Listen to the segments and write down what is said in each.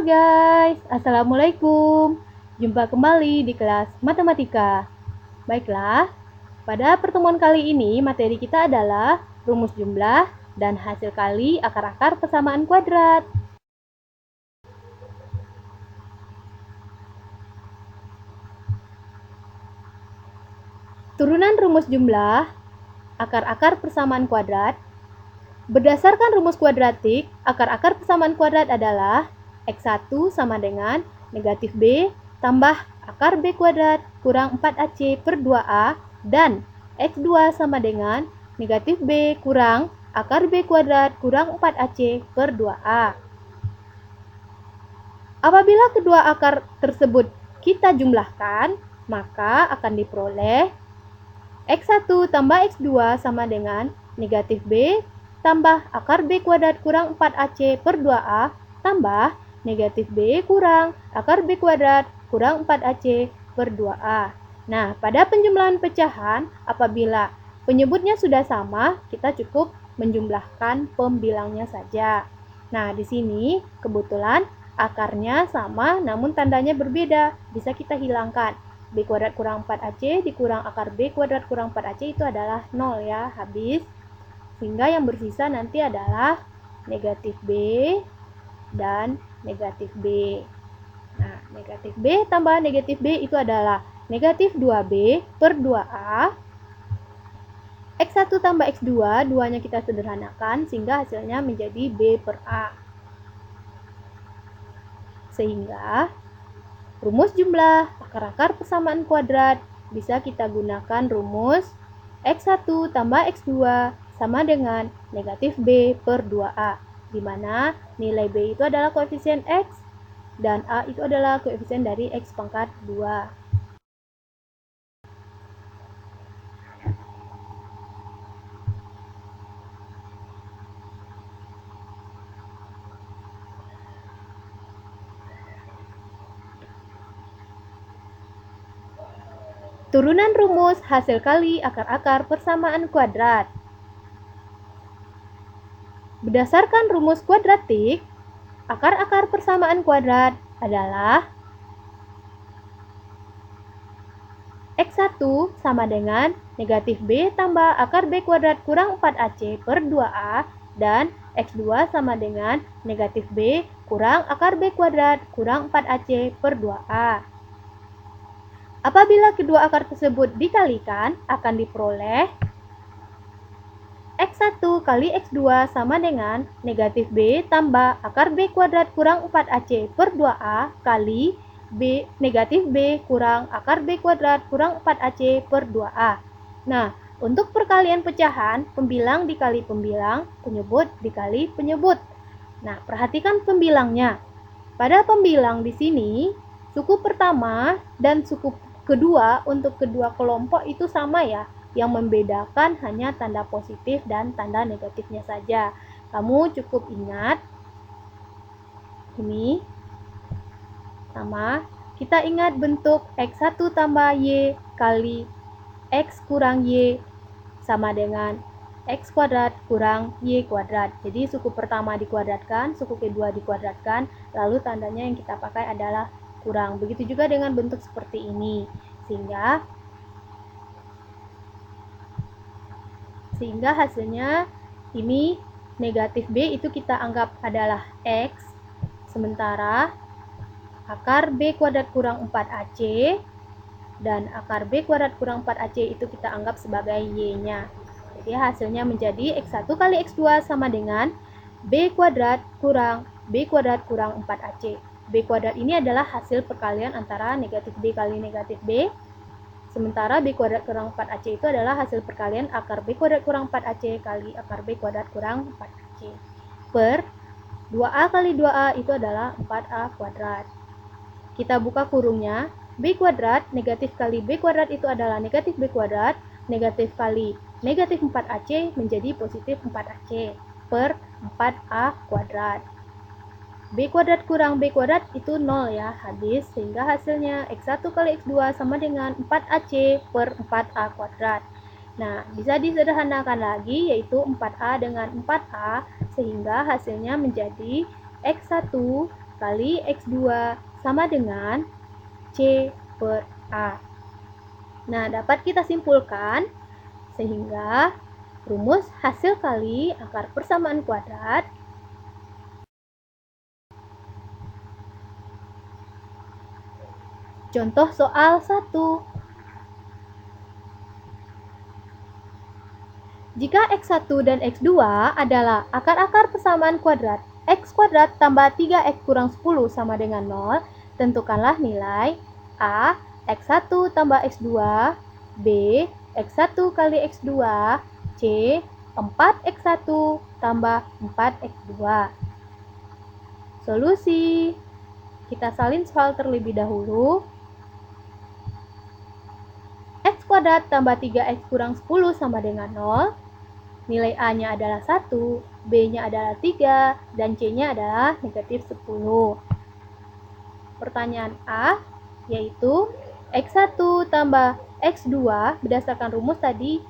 guys, Assalamualaikum. Jumpa kembali di kelas matematika. Baiklah, pada pertemuan kali ini materi kita adalah rumus jumlah dan hasil kali akar-akar persamaan kuadrat. Turunan rumus jumlah akar-akar persamaan kuadrat. Berdasarkan rumus kuadratik, akar-akar persamaan kuadrat adalah X1 sama dengan negatif B tambah akar B kuadrat kurang 4AC per 2A dan X2 sama dengan negatif B kurang akar B kuadrat kurang 4AC per 2A. Apabila kedua akar tersebut kita jumlahkan, maka akan diperoleh X1 tambah X2 sama dengan negatif B tambah akar B kuadrat kurang 4AC per 2A tambah negatif B kurang akar B kuadrat kurang 4AC per 2A. Nah, pada penjumlahan pecahan, apabila penyebutnya sudah sama, kita cukup menjumlahkan pembilangnya saja. Nah, di sini kebetulan akarnya sama namun tandanya berbeda, bisa kita hilangkan. B kuadrat kurang 4AC dikurang akar B kuadrat kurang 4AC itu adalah 0 ya, habis. Sehingga yang bersisa nanti adalah negatif B dan negatif B. Nah, negatif B tambah negatif B itu adalah negatif 2B per 2A. X1 tambah X2, duanya kita sederhanakan sehingga hasilnya menjadi B per A. Sehingga rumus jumlah akar-akar persamaan kuadrat bisa kita gunakan rumus X1 tambah X2 sama dengan negatif B per 2A, di mana nilai B itu adalah koefisien X dan A itu adalah koefisien dari X pangkat 2. Turunan rumus hasil kali akar-akar persamaan kuadrat. Berdasarkan rumus kuadratik, akar-akar persamaan kuadrat adalah X1 sama dengan negatif B tambah akar B kuadrat kurang 4AC per 2A dan X2 sama dengan negatif B kurang akar B kuadrat kurang 4AC per 2A. Apabila kedua akar tersebut dikalikan, akan diperoleh X1 kali X2 sama dengan negatif B tambah akar B kuadrat kurang 4AC per 2A kali B negatif B kurang akar B kuadrat kurang 4AC per 2A. Nah, untuk perkalian pecahan, pembilang dikali pembilang, penyebut dikali penyebut. Nah, perhatikan pembilangnya. Pada pembilang di sini, suku pertama dan suku kedua untuk kedua kelompok itu sama ya. Yang membedakan hanya tanda positif dan tanda negatifnya saja. Kamu cukup ingat ini sama. Kita ingat bentuk X1 tambah Y kali X kurang Y sama dengan X kuadrat kurang Y kuadrat. Jadi suku pertama dikuadratkan, suku kedua dikuadratkan, lalu tandanya yang kita pakai adalah kurang. Begitu juga dengan bentuk seperti ini. Sehingga hasilnya ini negatif B itu kita anggap adalah X, sementara akar B kuadrat kurang 4AC dan akar B kuadrat kurang 4AC itu kita anggap sebagai Y-nya. Jadi hasilnya menjadi X1 kali X2 sama dengan B kuadrat kurang 4AC. B kuadrat ini adalah hasil perkalian antara negatif B kali negatif B. Sementara B kuadrat kurang 4AC itu adalah hasil perkalian akar B kuadrat kurang 4AC kali akar B kuadrat kurang 4AC. Per 2A kali 2A itu adalah 4A kuadrat. Kita buka kurungnya. B kuadrat negatif kali B kuadrat itu adalah negatif B kuadrat. Negatif kali negatif 4AC menjadi positif 4AC. Per 4A kuadrat. B kuadrat kurang B kuadrat itu 0 ya, habis, sehingga hasilnya X1 kali X2 sama dengan 4AC per 4A kuadrat. Nah, bisa disederhanakan lagi, yaitu 4A dengan 4A, sehingga hasilnya menjadi X1 kali X2 sama dengan C per A. Nah, dapat kita simpulkan sehingga rumus hasil kali akar persamaan kuadrat contoh soal 1. Jika X1 dan X2 adalah akar-akar persamaan kuadrat X kuadrat tambah 3X kurang 10 sama dengan 0, tentukanlah nilai A, X1 tambah X2, B, X1 kali X2, C, 4X1 tambah 4X2. Solusi. Kita salin soal terlebih dahulu. X kuadrat tambah 3X kurang 10 sama dengan 0. Nilai A-nya adalah 1, B-nya adalah 3, dan C-nya adalah negatif 10. Pertanyaan A, yaitu X1 tambah X2 berdasarkan rumus tadi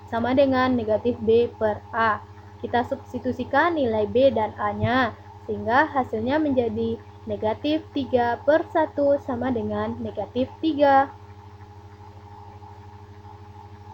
sama dengan negatif B per A. Kita substitusikan nilai B dan A-nya, sehingga hasilnya menjadi negatif 3 per 1 sama dengan negatif 3.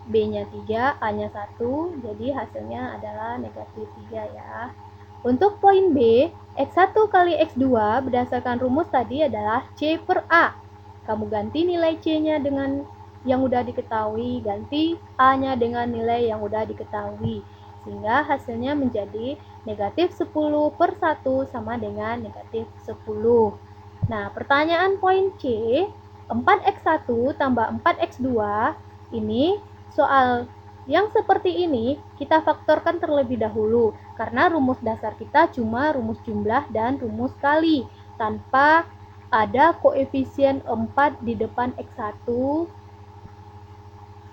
B-nya 3, A-nya 1, jadi hasilnya adalah negatif 3 ya. Untuk poin B, X1 kali X2 berdasarkan rumus tadi adalah C per A. Kamu ganti nilai C-nya dengan yang udah diketahui, ganti A-nya dengan nilai yang udah diketahui. Sehingga hasilnya menjadi negatif 10 per 1 sama dengan negatif 10. Nah, pertanyaan poin C, 4X1 tambah 4X2 ini soal yang seperti ini kita faktorkan terlebih dahulu karena rumus dasar kita cuma rumus jumlah dan rumus kali tanpa ada koefisien 4 di depan X1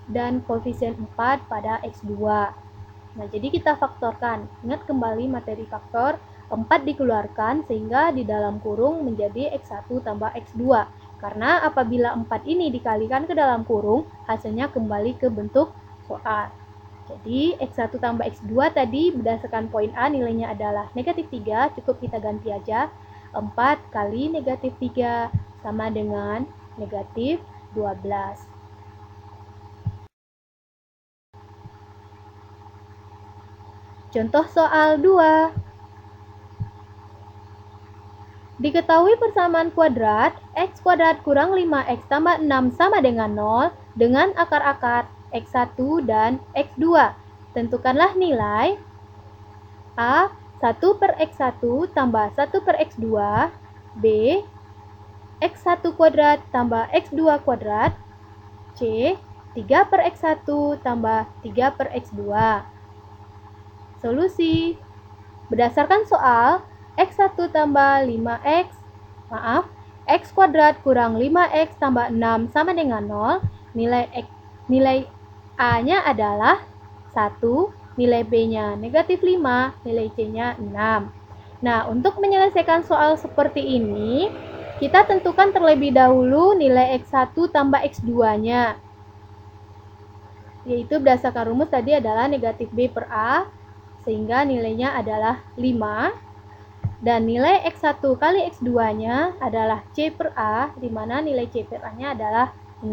dan koefisien 4 pada X2. Nah, jadi kita faktorkan. Ingat kembali materi faktor, 4 dikeluarkan sehingga di dalam kurung menjadi X1 tambah X2. Karena apabila 4 ini dikalikan ke dalam kurung, hasilnya kembali ke bentuk soal. Jadi, X1 tambah X2 tadi berdasarkan poin A nilainya adalah negatif 3, cukup kita ganti aja. 4 kali negatif 3 sama dengan negatif 12. Contoh soal 2. Diketahui persamaan kuadrat X kuadrat kurang 5X tambah 6 sama dengan 0 dengan akar-akar X1 dan X2. Tentukanlah nilai A, 1 per X1 tambah 1 per X2, B, X1 kuadrat tambah X2 kuadrat, C, 3 per X1 tambah 3 per X2. Solusi. Berdasarkan soal, X1 tambah 5X, X kuadrat kurang 5X tambah 6 sama dengan 0, nilai A-nya adalah 1, nilai B-nya negatif 5, nilai C-nya 6. Nah, untuk menyelesaikan soal seperti ini, kita tentukan terlebih dahulu nilai X1 tambah X2-nya. Yaitu berdasarkan rumus tadi adalah negatif B per A, sehingga nilainya adalah 5. Dan nilai X1 kali X2-nya adalah C per A, di mana nilai C per A-nya adalah 6.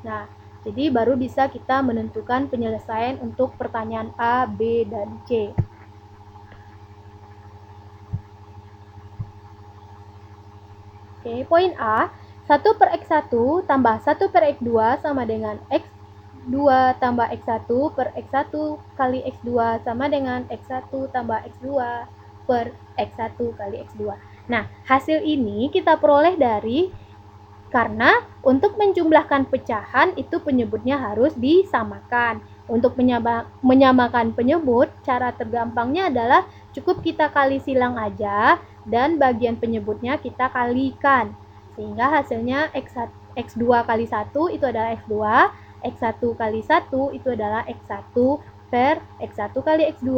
Nah, jadi baru bisa kita menentukan penyelesaian untuk pertanyaan A, B, dan C. Oke, poin A, 1 per X1 tambah 1 per X2 sama dengan X2 tambah X1 per X1 kali X2 sama dengan X1 tambah X2 per X1 kali X2. Nah, hasil ini kita peroleh dari karena untuk menjumlahkan pecahan itu penyebutnya harus disamakan. Untuk menyamakan penyebut, cara tergampangnya adalah cukup kita kali silang aja dan bagian penyebutnya kita kalikan. Sehingga hasilnya X2 kali 1 itu adalah X2, X1 kali 1 itu adalah X1 per X1 kali X2.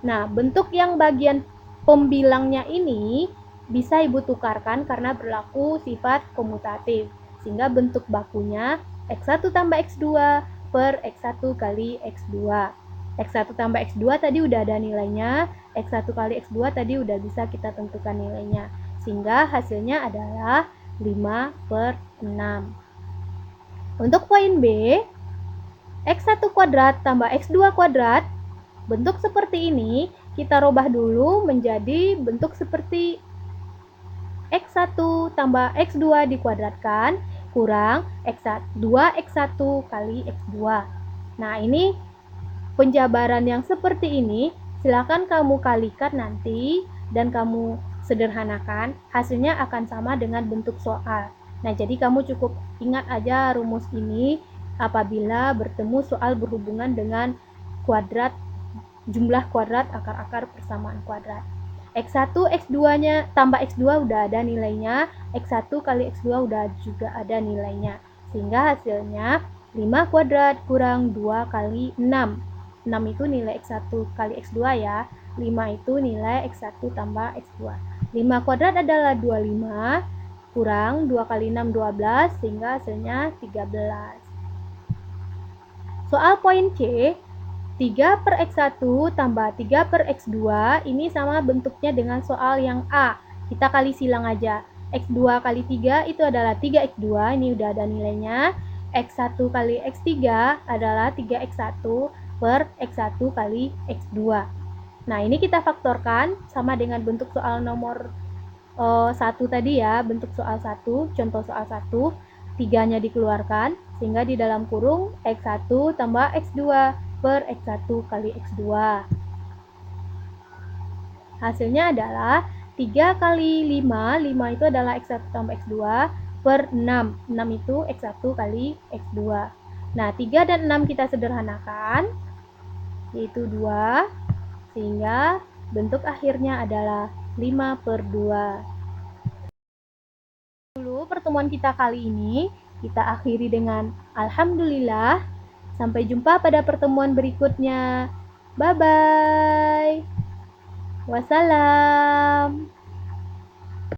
Nah, bentuk yang bagian pembilangnya ini bisa Ibu tukarkan karena berlaku sifat komutatif. Sehingga bentuk bakunya X1 tambah X2 per X1 kali X2. X1 tambah X2 tadi udah ada nilainya, X1 kali X2 tadi udah bisa kita tentukan nilainya. sehingga hasilnya adalah 5/6. Untuk poin B, X1 kuadrat tambah X2 kuadrat, bentuk seperti ini kita rubah dulu menjadi bentuk seperti X1 tambah X2 dikuadratkan kurang X2 kali X2. Nah, ini penjabaran yang seperti ini silakan kamu kalikan nanti dan kamu sederhanakan, hasilnya akan sama dengan bentuk soal. Nah, jadi kamu cukup ingat aja rumus ini apabila bertemu soal berhubungan dengan kuadrat, jumlah kuadrat, akar-akar persamaan kuadrat. X1, X2-nya tambah X2 udah ada nilainya, X1 kali X2 udah juga ada nilainya. Sehingga hasilnya 5 kuadrat kurang 2 kali 6. 6 itu nilai X1 kali X2 ya. 5 itu nilai X1 tambah X2. 5 kuadrat adalah 25 kurang 2 kali 6 12 sehingga hasilnya 13. Soal poin C, 3/X1 tambah 3/X2 ini sama bentuknya dengan soal yang A. Kita kali silang aja. X2 kali 3 itu adalah 3X2, ini udah ada nilainya. X1 kali X3 adalah 3X1 per X1 kali X2. Nah, ini kita faktorkan sama dengan bentuk soal nomor 1 tadi ya, bentuk soal 1, contoh soal 1. 3-nya dikeluarkan, sehingga di dalam kurung X1 tambah X2 per X1 kali X2. Hasilnya adalah 3 kali 5, 5 itu adalah X1 tambah X2 per 6, 6 itu X1 kali X2. Nah, 3 dan 6 kita sederhanakan, yaitu 2, sehingga bentuk akhirnya adalah 5/2. Dulu pertemuan kita kali ini kita akhiri dengan alhamdulillah. Sampai jumpa pada pertemuan berikutnya. Bye bye. Wassalam.